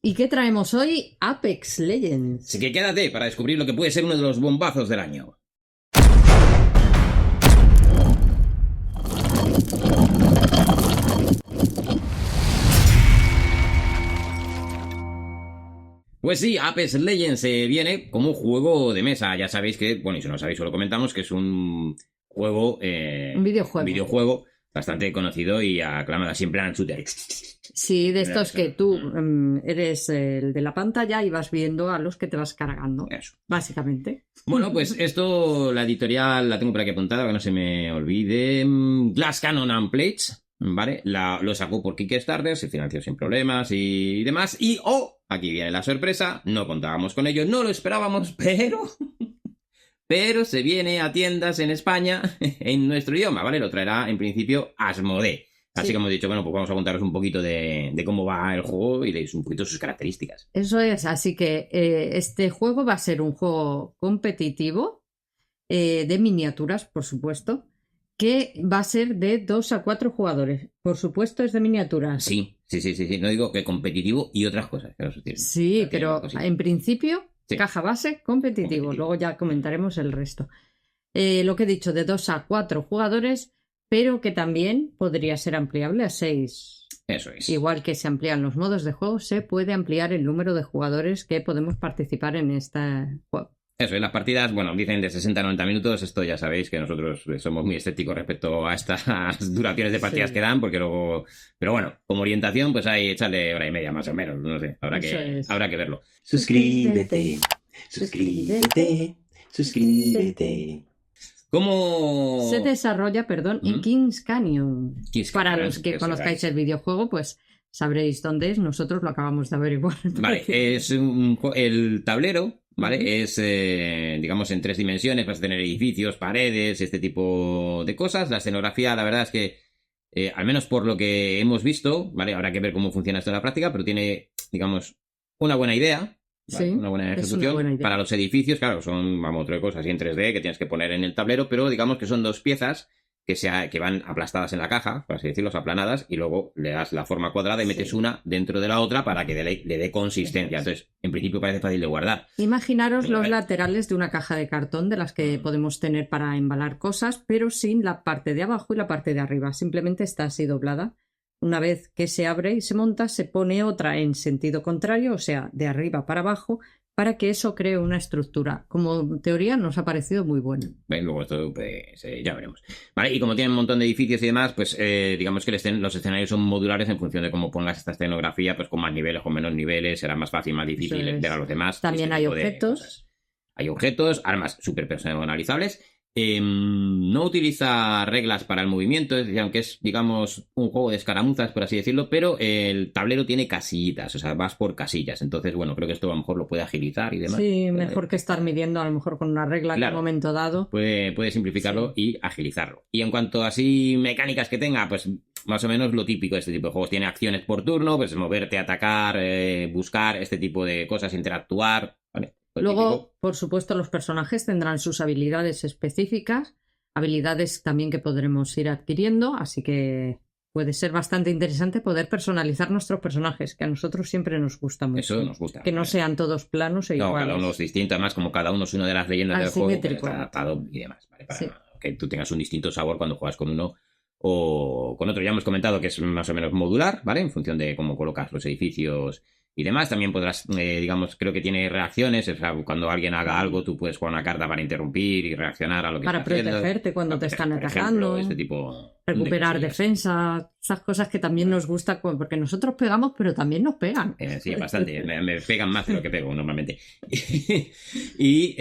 ¿Y qué traemos hoy? Apex Legends. Así que quédate para descubrir lo que puede ser uno de los bombazos del año. Pues sí, Apex Legends viene como un juego de mesa. Ya sabéis que, bueno, y si no lo sabéis, solo comentamos que es un juego... Un videojuego. Un videojuego bastante conocido y aclamado, siempre en shooter. Sí, de estos que tú eres el de la pantalla y vas viendo a los que te vas cargando. Eso. Básicamente. Bueno, pues esto, la editorial la tengo por aquí apuntada, que no se me olvide. Glass Cannon and Plates, ¿vale? Lo sacó por Kickstarter, se financió sin problemas y demás. Y, aquí viene la sorpresa, no contábamos con ello, no lo esperábamos, pero se viene a tiendas en España en nuestro idioma, ¿vale? Lo traerá en principio Asmodee. Así Sí. que hemos dicho, bueno, pues vamos a contaros un poquito de cómo va el juego y de un poquito sus características. Eso es, así que este juego va a ser un juego competitivo de miniaturas, por supuesto, que va a ser de 2 a 4 jugadores. Por supuesto, es de miniaturas. Sí. No digo que competitivo y otras cosas. Sí, pero en principio, sí. Caja base, competitivo. Luego ya comentaremos el resto. Lo que he dicho, de 2 a 4 jugadores, pero que también podría ser ampliable a 6. Eso es. Igual que se amplían los modos de juego, se puede ampliar el número de jugadores que podemos participar en este juego. Eso, en las partidas, bueno, dicen de 60 a 90 minutos. Esto ya sabéis que nosotros somos muy escépticos respecto a estas duraciones de partidas que dan, porque luego... Pero bueno, como orientación, pues ahí echarle hora y media más o menos, no sé, habrá que verlo. Suscríbete. ¿Cómo se desarrolla, en Kings Canyon? Para los que conozcáis el videojuego, pues sabréis dónde es. Nosotros lo acabamos de averiguar. Vale, es el tablero, ¿vale? Es, digamos, en 3 dimensiones. Vas a tener edificios, paredes, este tipo de cosas. La escenografía, la verdad es que, al menos por lo que hemos visto, ¿vale? Habrá que ver cómo funciona esto en la práctica, pero tiene, digamos, una buena idea. ¿Vale? Sí, una buena ejecución. una buena idea. Para los edificios, claro, son, vamos, otra cosa así en 3D que tienes que poner en el tablero, pero digamos que son 2 piezas que van aplastadas en la caja, por así decirlo, aplanadas, y luego le das la forma cuadrada y metes una dentro de la otra para que le dé consistencia. Entonces, en principio parece fácil de guardar. Imaginaros los laterales de una caja de cartón de las que podemos tener para embalar cosas, pero sin la parte de abajo y la parte de arriba. Simplemente está así doblada. Una vez que se abre y se monta, se pone otra en sentido contrario, o sea, de arriba para abajo, para que eso cree una estructura. Como teoría nos ha parecido muy bueno. Luego esto pues, ya veremos. Vale, y como tienen un montón de edificios y demás, pues digamos que los escenarios son modulares en función de cómo pongas esta escenografía, pues con más niveles, con menos niveles, será más fácil, más difícil ver a los demás. También hay objetos. Hay objetos, armas súper personalizables. No utiliza reglas para el movimiento, es decir, aunque es, digamos, un juego de escaramuzas, por así decirlo, pero el tablero tiene casillitas, o sea, vas por casillas. Entonces, bueno, creo que esto a lo mejor lo puede agilizar y demás. Sí, mejor que estar midiendo a lo mejor con una regla en un momento dado. Puede simplificarlo y agilizarlo. Y en cuanto a así mecánicas que tenga, pues más o menos lo típico de este tipo de juegos. Tiene acciones por turno, pues moverte, atacar, buscar, este tipo de cosas, interactuar, ¿vale? Luego, por supuesto, los personajes tendrán sus habilidades específicas, habilidades también que podremos ir adquiriendo, así que puede ser bastante interesante poder personalizar nuestros personajes, que a nosotros siempre nos gusta mucho. Eso nos gusta. Que no sean todos planos e iguales. Cada uno es distinto, además como cada uno es una de las leyendas del juego, pues está adaptado y demás, ¿vale? Para que tú tengas un distinto sabor cuando juegas con uno o con otro. Ya hemos comentado que es más o menos modular, ¿vale? En función de cómo colocas los edificios y demás. También podrás, digamos, creo que tiene reacciones, o sea, cuando alguien haga algo, tú puedes jugar una carta para interrumpir y reaccionar a lo que para está haciendo. Protegerte cuando te están atacando, este tipo recuperar defensa, esas cosas que también nos gusta, porque nosotros pegamos, pero también nos pegan. Sí, bastante, me pegan más de lo que pego normalmente. Y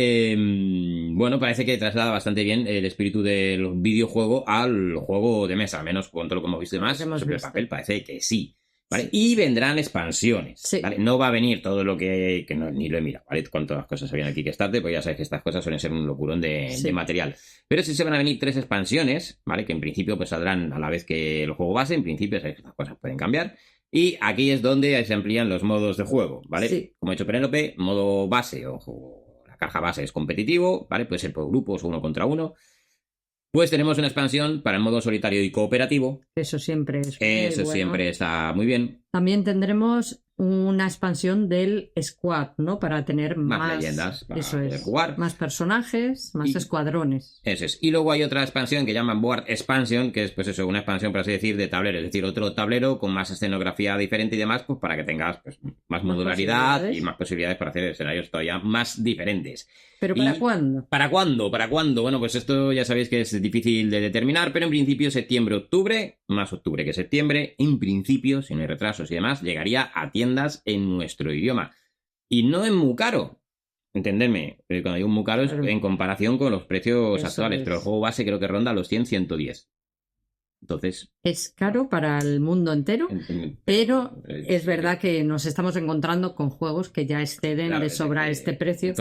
bueno, parece que traslada bastante bien el espíritu del videojuego al juego de mesa, al menos con todo lo que hemos visto y demás, sobre el papel parece que sí. ¿Vale? Y vendrán expansiones, ¿vale? No va a venir todo lo que no, ni lo he mirado, ¿vale? Cuántas cosas habían aquí que Kickstarter, pues ya sabes que estas cosas suelen ser un locurón de material. Pero sí se van a venir 3 expansiones, ¿vale? Que en principio pues saldrán a la vez que el juego base, en principio sabes que estas cosas pueden cambiar. Y aquí es donde se amplían los modos de juego, ¿vale? Sí. Como ha dicho Penélope, modo base o la caja base es competitivo, ¿vale? Puede ser por grupos o 1 contra 1. Pues tenemos una expansión para el modo solitario y cooperativo. Eso siempre es Eso bueno. Siempre está muy bien. También tendremos una expansión del Squad, ¿no? Para tener más leyendas, para eso es, jugar. Más personajes, más escuadrones. Eso es. Y luego hay otra expansión que llaman Board Expansion, que es pues eso, una expansión, por así decir, de tablero, es decir, otro tablero con más escenografía diferente y demás, pues para que tengas pues, más modularidad y más posibilidades para hacer escenarios todavía más diferentes. ¿Pero para cuándo? ¿Para cuándo? ¿Para cuándo? Bueno, pues esto ya sabéis que es difícil de determinar, pero en principio septiembre-octubre, más octubre que septiembre, en principio, si no hay retrasos y demás, llegaría a tiendas en nuestro idioma. Y no es muy caro. Entendedme, cuando digo muy caro es en comparación con los precios actuales, pero el juego base creo que ronda los 100-110. Entonces... Es caro para el mundo entero, pero es verdad que nos estamos encontrando con juegos que ya exceden de sobra este precio.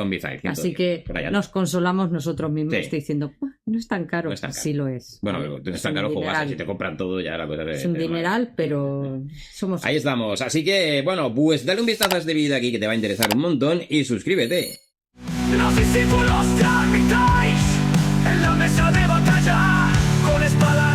Así que nos consolamos nosotros mismos diciendo, no es tan caro. Sí lo es. Bueno, no es tan caro el juego base, si te compran todo ya la cosa es un dineral, pero somos... Ahí estamos. Así que, bueno, pues dale un vistazo a este vídeo aquí que te va a interesar un montón y suscríbete. Los discípulos de Armitage en la mesa de batalla con espada